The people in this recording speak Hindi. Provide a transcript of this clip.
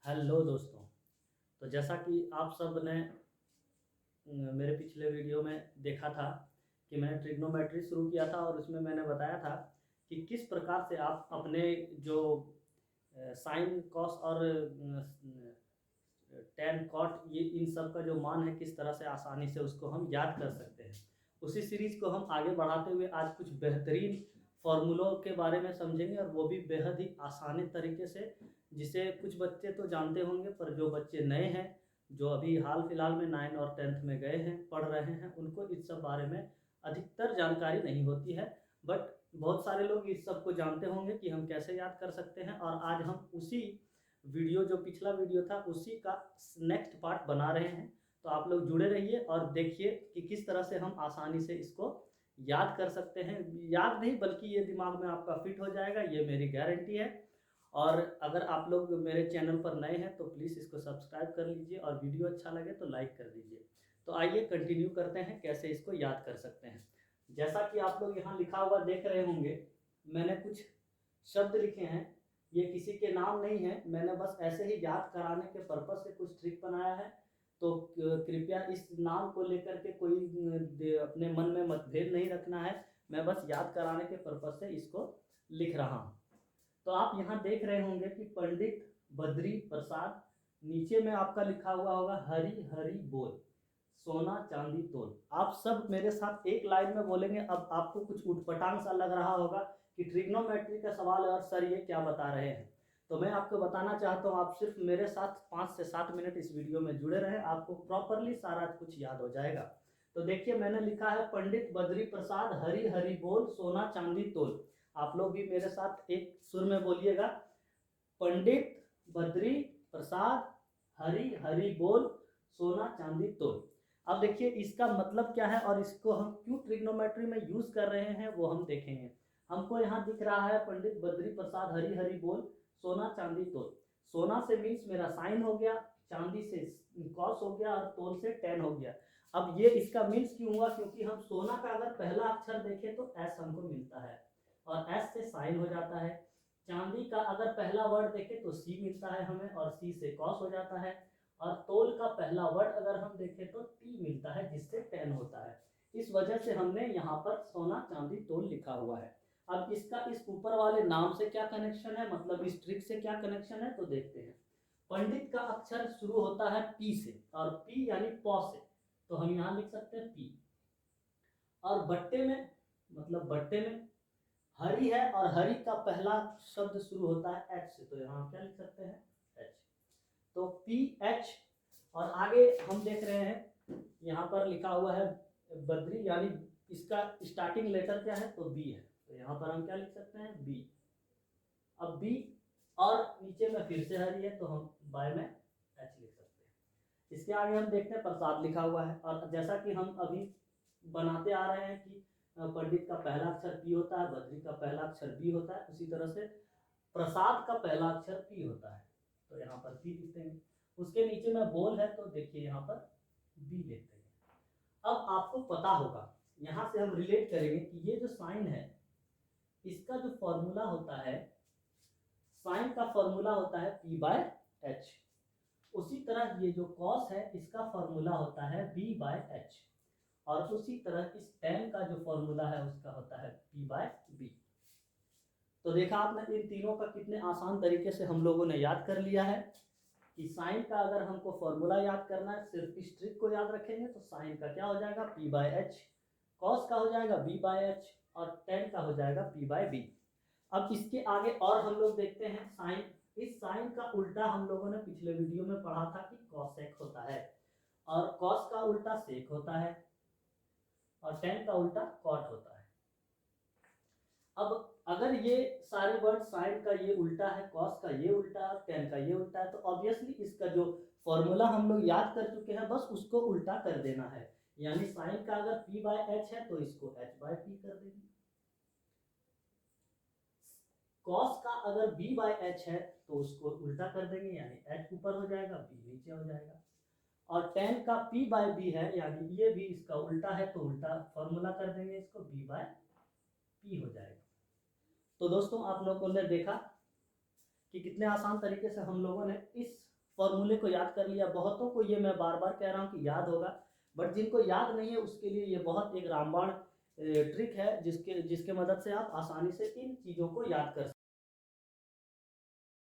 हेलो दोस्तों। तो जैसा कि आप सब ने मेरे पिछले वीडियो में देखा था कि मैंने ट्रिग्नोमेट्री शुरू किया था और उसमें मैंने बताया था कि किस प्रकार से आप अपने जो साइन कॉस और टैन कॉट ये इन सब का जो मान है किस तरह से आसानी से उसको हम याद कर सकते हैं। उसी सीरीज को हम आगे बढ़ाते हुए आज कुछ बेहतरीन फॉर्मूलों के बारे में समझेंगे और वो भी बेहद ही आसानी तरीके से, जिसे कुछ बच्चे तो जानते होंगे पर जो बच्चे नए हैं, जो अभी हाल फिलहाल में 9 और 10th में गए हैं, पढ़ रहे हैं, उनको इस सब बारे में अधिकतर जानकारी नहीं होती है। बट बहुत सारे लोग इस सब को जानते होंगे कि हम कैसे याद कर सकते हैं, और आज हम उसी वीडियो, जो पिछला वीडियो था, उसी का नेक्स्ट पार्ट बना रहे हैं। तो आप लोग जुड़े रहिए और देखिए कि किस तरह से हम आसानी से इसको याद कर सकते हैं। याद नहीं बल्कि ये दिमाग में आपका फिट हो जाएगा, ये मेरी गारंटी है। और अगर आप लोग मेरे चैनल पर नए हैं तो प्लीज़ इसको सब्सक्राइब कर लीजिए और वीडियो अच्छा लगे तो लाइक कर दीजिए। तो आइए कंटिन्यू करते हैं कैसे इसको याद कर सकते हैं। जैसा कि आप लोग यहाँ लिखा हुआ देख रहे होंगे, मैंने कुछ शब्द लिखे हैं। ये किसी के नाम नहीं है, मैंने बस ऐसे ही याद कराने के पर्पज से कुछ ट्रिक बनाया है। तो कृपया इस नाम को लेकर के कोई अपने मन में मतभेद नहीं रखना है। मैं बस याद कराने के पर्पज से इसको लिख रहा हूँ। तो आप यहाँ देख रहे होंगे कि पंडित बद्री प्रसाद, नीचे में आपका लिखा हुआ होगा हरी हरी बोल, सोना चांदी तोल। आप सब मेरे साथ एक लाइन में बोलेंगे। अब आपको कुछ उटपटांग सा लग रहा होगा कि ट्रिग्नोमेट्री का सवाल है और सर ये क्या बता रहे हैं। तो मैं आपको बताना चाहता हूँ, आप सिर्फ मेरे साथ 5 से 7 मिनट इस वीडियो में जुड़े रहें, आपको प्रॉपरली सारा कुछ याद हो जाएगा। तो देखिए, मैंने लिखा है पंडित बद्री प्रसाद हरी हरी बोल, सोना चांदी तोल। आप लोग भी मेरे साथ एक सुर में बोलिएगा, पंडित बद्री प्रसाद हरी हरी बोल, सोना चांदी तोल। अब देखिए इसका मतलब क्या है और इसको हम क्यों ट्रिग्नोमेट्री में यूज कर रहे हैं वो हम देखेंगे। हमको यहाँ दिख रहा है पंडित बद्री प्रसाद हरी हरी बोल, सोना चांदी तोल। सोना से मीन्स मेरा साइन हो गया, चांदी से कॉस हो गया और तोल से टैन हो गया। अब ये इसका मीन्स क्यों हुआ, क्योंकि हम सोना का अगर पहला अक्षर देखें तो एस हमको मिलता है और एस से साइन हो जाता है। चांदी का अगर पहला वर्ड देखें तो सी मिलता है हमें और सी से कॉस हो जाता है। और तोल का पहला वर्ड अगर हम देखें तो टी मिलता है जिससे टेन होता है। इस वजह से हमने यहाँ पर सोना चांदी तोल लिखा हुआ है। अब इसका इस ऊपर वाले नाम से क्या कनेक्शन है, मतलब इस ट्रिक से क्या कनेक्शन है, तो देखते हैं। पंडित का अक्षर शुरू होता है पी से और पी यानी पौ से, तो हम यहाँ लिख सकते हैं पी। और बट्टे में, मतलब बट्टे में हरी है और हरी का पहला शब्द शुरू होता है एच से, तो यहाँ क्या लिख सकते हैं, एच। तो पी एच। और आगे हम देख रहे हैं यहाँ पर लिखा हुआ है बद्री, यानी इसका स्टार्टिंग लेटर क्या है, तो बी है, तो यहाँ पर हम क्या लिख सकते हैं, बी। अब बी और नीचे में फिर से हरी है तो हम बाय में एच लिख सकते हैं। इसके आगे हम देखते हैं प्रसाद लिखा हुआ है, और जैसा कि हम अभी बनाते आ रहे हैं कि पंडित का पहला अक्षर पी होता है, बद्री का पहला अक्षर बी होता है, उसी तरह से प्रसाद का पहला अक्षर पी होता है, तो यहाँ पर पी लिखते हैं। उसके नीचे में बोल है तो देखिए यहाँ पर बी लिखते हैं। अब आपको पता होगा, यहाँ से हम रिलेट करेंगे कि ये जो साइन है इसका जो फॉर्मूला होता है, साइन का फॉर्मूला होता है पी बाय एच। उसी तरह ये जो कॉस है इसका फॉर्मूला होता है बी बाय एच, और उसी तरह इस tan का जो फॉर्मूला है उसका होता है p बाय बी। तो देखा आपने इन तीनों का कितने आसान तरीके से हम लोगों ने याद कर लिया है कि साइन का अगर हमको फॉर्मूला याद करना है, सिर्फ इस ट्रिक को याद रखेंगे तो साइन का क्या हो जाएगा, p बाय एच, कॉस का हो जाएगा b बाय एच, और tan का हो जाएगा p बाय बी। अब इसके आगे और हम लोग देखते हैं साइन। इस साइन का उल्टा हम लोगों ने पिछले वीडियो में पढ़ा था कि कॉसेक होता है, और कॉस का उल्टा सेक होता है, और tan का उल्टा कॉट होता है। अब अगर ये सारे वर्ड, साइन का ये उल्टा है, कॉस का ये उल्टा है, tan का ये उल्टा है, तो ऑब्वियसली इसका जो फॉर्मूला हम लोग याद कर चुके हैं बस उसको उल्टा कर देना है। यानी साइन का अगर p बाय एच है तो इसको h बाय p कर देंगे। कॉस का अगर b बाय एच है तो उसको उल्टा कर देंगे, यानी h ऊपर हो जाएगा b नीचे हो जाएगा। और tan का p बाय b है, यानी ये भी इसका उल्टा है तो उल्टा फॉर्मूला कर देंगे, इसको b बाय p हो जाएगा। तो दोस्तों आप लोगों ने देखा कि कितने आसान तरीके से हम लोगों ने इस फॉर्मूले को याद कर लिया। बहुतों को ये मैं बार बार कह रहा हूँ कि याद होगा, बट जिनको याद नहीं है उसके लिए ये बहुत एक रामबाण ट्रिक है जिसके मदद से आप आसानी से इन चीज़ों को याद कर सकते हैं।